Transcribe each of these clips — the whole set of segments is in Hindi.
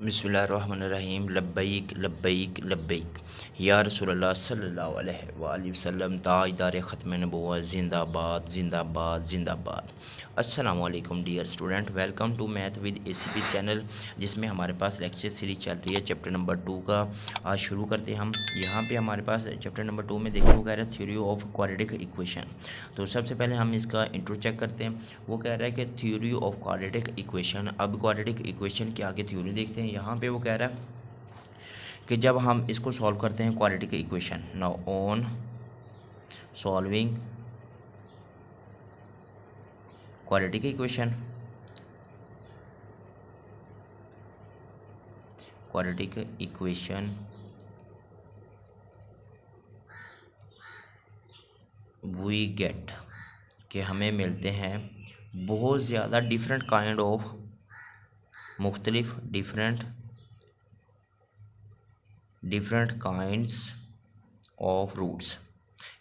बिस्मिल्लाहिर्रहमानिर्रहीम लब्बैक लब्बैक लब्बैक या रसूलल्लाह सल्लल्लाहु अलैहि वसल्लम ताजदार ख़त्म नबुव्वत ज़िंदाबाद ज़िंदाबाद ज़िंदाबाद। अस्सलामु अलैकुम dear student, welcome to math with ACP channel, जिसमें हमारे पास लेक्चर सीरीज चल रही है चैप्टर नंबर 2 का। आज शुरू करते हैं हम। यहाँ पे हमारे पास चैप्टर नंबर 2 में देखिए वो कह रहा है थ्योरी ऑफ क्वाड्रेटिक इक्वेशन। तो सबसे पहले हम इसका इंट्रो चेक करते हैं। वो कह रहा है कि थ्योरी ऑफ क्वाड्रेटिक इक्वेशन। अब क्वाड्रेटिक इक्वेशन के आगे थ्योरी देखते हैं। यहाँ पे वो कह रहा है कि जब हम इसको सॉल्व करते हैं quadratic equation, now on solving quadratic equation, we get कि हमें मिलते हैं बहुत ज़्यादा डिफरेंट काइंड ऑफ मुख्तलिफ डिफरेंट काइंड्स ऑफ रूट्स,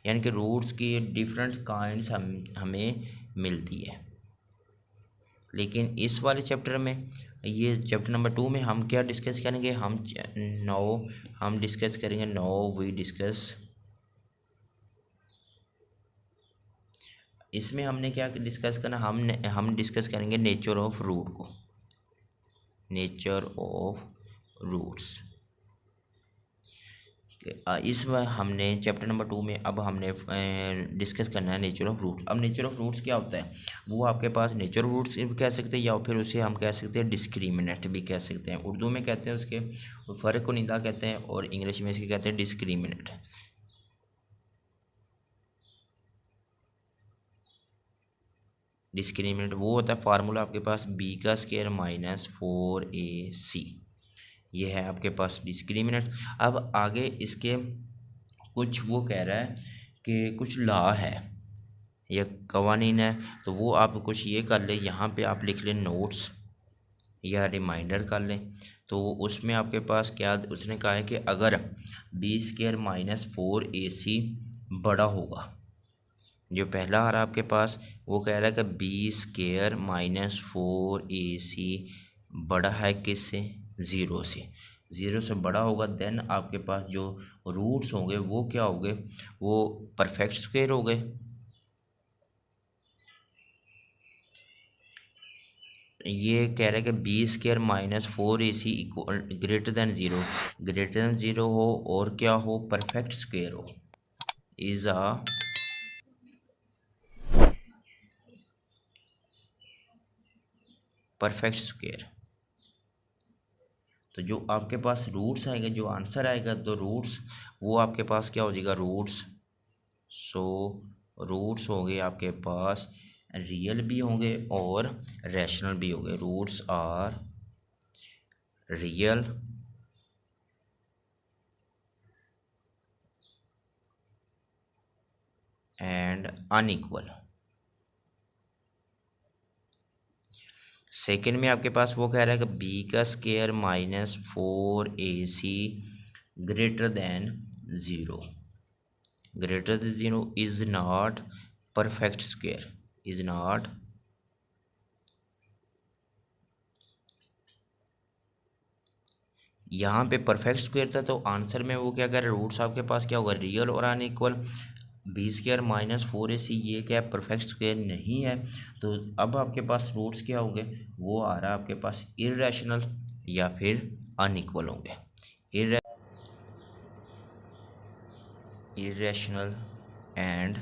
यानी कि रूट्स की डिफरेंट काइंड्स हमें मिलती है। लेकिन इस वाले चैप्टर में, ये चैप्टर नंबर 2 में हम क्या डिस्कस करेंगे, हम डिस्कस करेंगे इसमें हमने क्या डिस्कस करना, हम डिस्कस करेंगे नेचर ऑफ रूट को, नेचर ऑफ रूट्स। इसमें हमने चैप्टर नंबर 2 में अब हमने डिस्कस करना है नेचर ऑफ रूट। अब नेचर ऑफ रूट्स क्या होता है, वो आपके पास नेचर ऑफ रूट्स भी कह सकते हैं या फिर उसे हम कह सकते हैं डिस्क्रिमिनेंट भी कह सकते हैं। उर्दू में कहते हैं उसके फ़र्क को निदा कहते हैं और इंग्लिश में इसके कहते हैं डिस्क्रिमिनेंट। डिस्क्रिमिनेंट वो होता है फार्मूला आपके पास b का स्क्वायर माइनस 4ac, ये है आपके पास डिस्क्रिमिनेंट। अब आगे इसके कुछ वो कह रहा है कि कुछ लॉ है या कवानीन है, तो वो आप कुछ ये कर ले, यहाँ पे आप लिख लें नोट्स या रिमाइंडर कर लें। तो उसमें आपके पास क्या उसने कहा है कि अगर b स्क्वायर माइनस 4ac बड़ा होगा, जो पहला आ रहा है आपके पास वो कह रहा है कि b स्क्वायर माइनस 4ac बड़ा है किससे, ज़ीरो से, ज़ीरो से बड़ा होगा, देन आपके पास जो रूट्स होंगे वो क्या होंगे, वो परफेक्ट स्क्वायर हो गए। ये कह रहा है कि b square minus 4ac equal greater than zero हो और क्या हो, परफेक्ट स्क्वायर हो, इज़ अ परफेक्ट स्क्वायर। तो जो आपके पास रूट्स आएगा, जो आंसर आएगा, तो रूट्स वो आपके पास क्या हो जाएगा, रूट्स हो गए आपके पास रियल भी होंगे और रैशनल भी होंगे। Roots are real and unequal. Second में आपके पास वो कह रहा है कि b का square minus 4ac greater than zero is not perfect square, is not यहाँ पे परफेक्ट स्क्वायर था, तो आंसर में वो क्या कर रहे, रूट्स आपके पास क्या होगा, रियल और unequal. b square minus 4ac ये क्या परफेक्ट स्क्वायर नहीं है, तो अब आपके पास रूट्स क्या होंगे, वो आ रहा है आपके पास इर्रेशनल या फिर अनइक्वल होंगे, इर्रेशनल एंड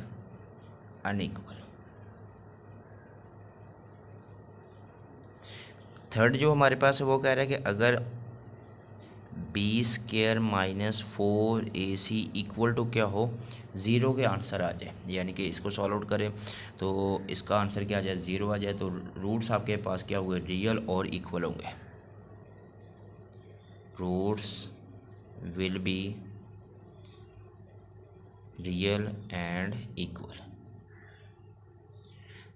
अनइक्वल। थर्ड जो हमारे पास है वो कह रहा है कि अगर b square minus 4ac equal to क्या हो, ज़ीरो के आंसर आ जाए, यानी कि इसको सॉल्व आउट करें तो इसका आंसर क्या आ जाए, ज़ीरो आ जाए, तो रूट्स आपके पास क्या हुए, रियल और इक्वल होंगे। Roots will be real and equal.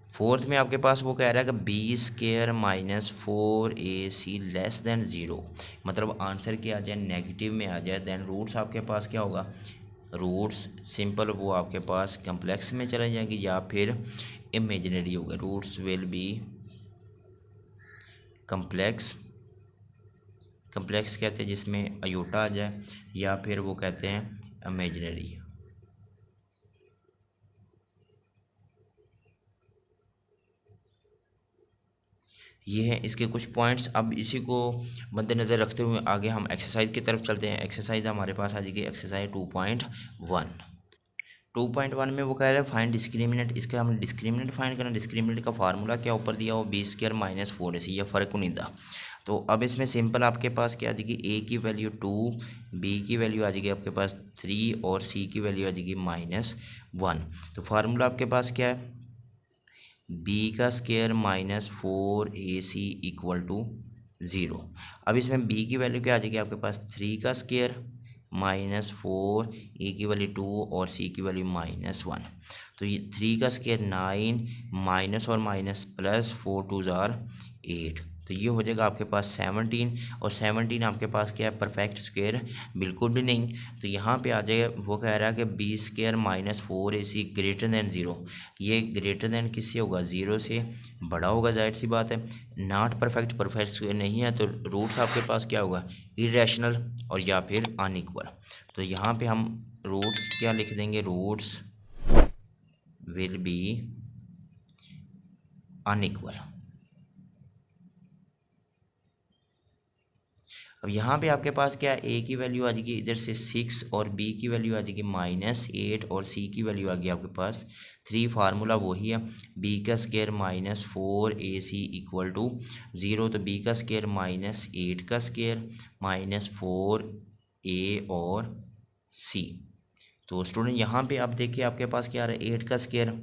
Fourth में आपके पास वो कह रहा है कि b square minus 4ac less than zero, मतलब आंसर क्या आ जाए, नेगेटिव में आ जाए, देन रूट्स आपके पास क्या होगा, रूट्स सिंपल वो आपके पास कम्प्लेक्स में चले जाएंगे या फिर इमेजिनरी होगा। Roots will be complex complex कहते हैं जिसमें अयोटा आ जाए, या फिर वो कहते हैं इमेजिनरी। ये है इसके कुछ पॉइंट्स। अब इसी को मद्देनज़र रखते हुए आगे हम एक्सरसाइज की तरफ चलते हैं। एक्सरसाइज हमारे पास आ जाएगी एक्सरसाइज 2.1। 2.1 में वो कह रहा है फाइंड डिस्क्रिमिनेंट। इसका हमने डिस्क्रिमिनेंट फाइंड करना। डिस्क्रिमिनेंट का फार्मूला क्या ऊपर दिया हो, बी स्क्वायर माइनस 4ac, ये फ़र्क नहीं था। तो अब इसमें सिंपल आपके पास क्या आ जाएगी, ए की वैल्यू 2, बी की वैल्यू आ जाएगी आपके पास 3 और सी की वैल्यू आ जाएगी -1। तो फार्मूला आपके पास क्या है, बी का square minus 4ac equal to 0। अब इसमें बी की वैल्यू क्या आ जाएगी आपके पास 3 का स्क्वायर -4, ए की वैल्यू 2 और सी की वैल्यू -1। तो ये 3 का स्क्वायर 9, माइनस और माइनस प्लस 4 2 ज़ार 8। तो ये हो जाएगा आपके पास 17, और 17 आपके पास क्या है, परफेक्ट स्क्वायर बिल्कुल भी नहीं। तो यहाँ पे आ जाएगा, वो कह रहा है कि B square minus 4ac greater than 0। ये ग्रेटर दैन किससे होगा, 0 से बड़ा होगा, जाहिर सी बात है। नॉट परफेक्ट, परफेक्ट स्क्वायर नहीं है, तो रूट्स आपके पास क्या होगा, इरेशनल और या फिर अनइक्वल। तो यहाँ पे हम रूट्स क्या लिख देंगे, रूट्स विल बी अनइक्वल। अब यहाँ पे आपके पास क्या है, ए की वैल्यू आ जाएगी इधर से 6 और बी की वैल्यू आ जाएगी -8 और सी की वैल्यू आ गई आपके पास 3। फार्मूला वही है, बी का स्क्वायर -4ac इक्वल टू 0। तो बी का स्क्वायर -8 का स्क्वायर -4a और सी। तो स्टूडेंट यहाँ पे आप देखिए आपके पास क्या आ रहा है, 8 का स्क्वायर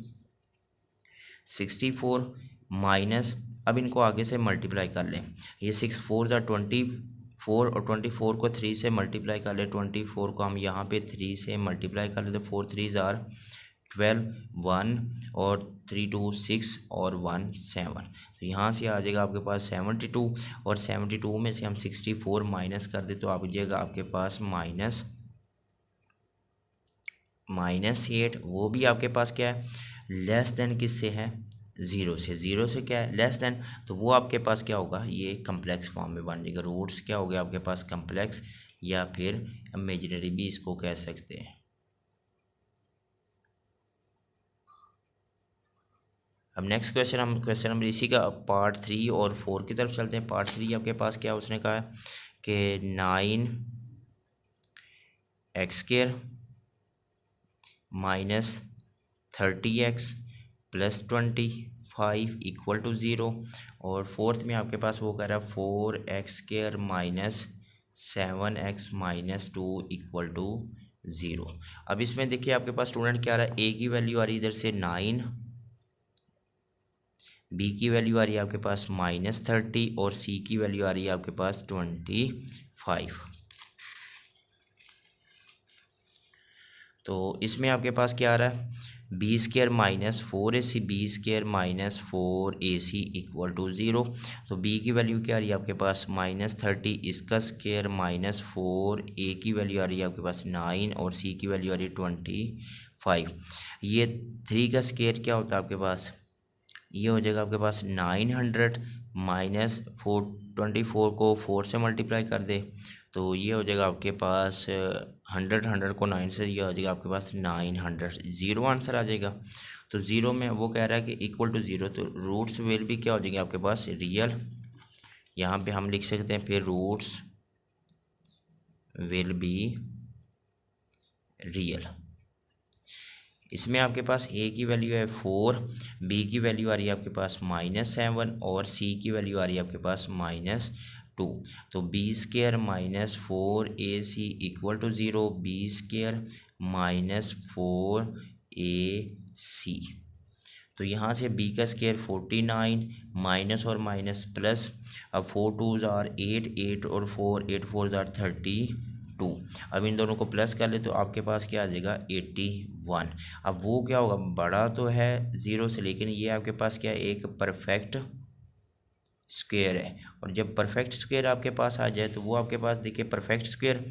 64 माइनस, अब इनको आगे से मल्टीप्लाई कर लें। ये 6 4 ज़ा 24 और 24 को 3 से मल्टीप्लाई कर ले। 24 को हम यहाँ पे 3 से मल्टीप्लाई कर ले तो 4 3 ज़ार 12, 1 और 3 2 6 और 1 7। तो यहाँ से आ जाएगा आपके पास 72, और 72 में से हम 64 माइनस कर दे तो आ जाएगा आपके पास -8। वो भी आपके पास क्या है, लेस देन किससे है, 0 से। 0 से क्या है, लेस देन, तो वो आपके पास क्या होगा, ये कम्प्लेक्स फॉर्म में बन जाएगा। रूट्स क्या हो गया आपके पास, कम्प्लेक्स या फिर इमेजिनरी भी इसको कह सकते हैं। अब नेक्स्ट क्वेश्चन नंबर इसी का पार्ट 3 और 4 की तरफ चलते हैं। पार्ट 3 आपके पास क्या उसने कहा है कि 9x² -30x + 25 इक्वल टू 0। और फोर्थ में आपके पास वो कह रहा है 4x² -7x - 2 इक्वल टू 0। अब इसमें देखिए आपके पास स्टूडेंट क्या आ रहा है, ए की वैल्यू आ रही है इधर से 9, बी की वैल्यू आ रही है आपके पास -30 और सी की वैल्यू आ रही है आपके पास 25। तो इसमें आपके पास क्या आ रहा है, B square -4ac, B square -4ac equal to 0। तो बी की वैल्यू क्या आ रही है आपके पास -30, इसका स्क्वायर -4, ए की वैल्यू आ रही है आपके पास 9 और सी की वैल्यू आ रही है 25। ये 3 का स्क्वायर क्या होता है आपके पास, ये हो जाएगा आपके पास 900 -4, 24 को 4 से मल्टीप्लाई कर दे तो ये हो जाएगा आपके पास 100 को 9 से, ये हो जाएगा आपके पास 900। 0 आंसर आ जाएगा। तो 0 में वो कह रहा है कि इक्वल टू 0, तो रूट्स विल भी क्या हो जाएंगे आपके पास, रियल। यहाँ पे हम लिख सकते हैं फिर रूट्स विल बी रियल। इसमें आपके पास ए की वैल्यू है 4, बी की वैल्यू आ रही है आपके पास -7 और सी की वैल्यू आ रही है आपके पास -2। तो B square -4ac equal to 0, B square -4ac। तो यहाँ से b का स्क्वायर 49, माइनस और माइनस प्लस, अब 4 2 ज़ार 8, 8 और 4, 8 4 ज़ार 32। अब इन दोनों को प्लस कर ले तो आपके पास क्या आ जाएगा 81। अब वो क्या होगा, बड़ा तो है 0 से, लेकिन ये आपके पास क्या है, एक परफेक्ट स्क्वायर है। और जब परफेक्ट स्क्वायर आपके पास आ जाए तो वो आपके पास देखिए perfect square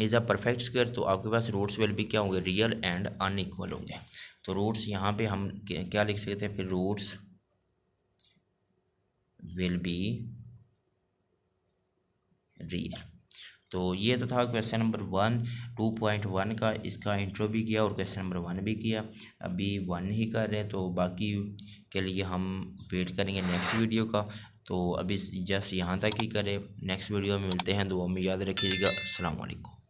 is a perfect square, तो आपके पास रूट्स विल भी क्या होंगे, रियल एंड अनइक्वल होंगे। तो रूट्स यहाँ पे हम क्या लिख सकते हैं, फिर रूट्स विल बी रियल। तो ये तो था क्वेश्चन नंबर 1 2.1 का, इसका इंट्रो भी किया और क्वेश्चन नंबर 1 भी किया। अभी 1 ही कर रहे हैं, तो बाकी के लिए हम वेट करेंगे नेक्स्ट वीडियो का। तो अभी जस्ट यहाँ तक ही करें, नेक्स्ट वीडियो में मिलते हैं। दुआ में याद रखिएगा। अस्सलाम वालेकुम।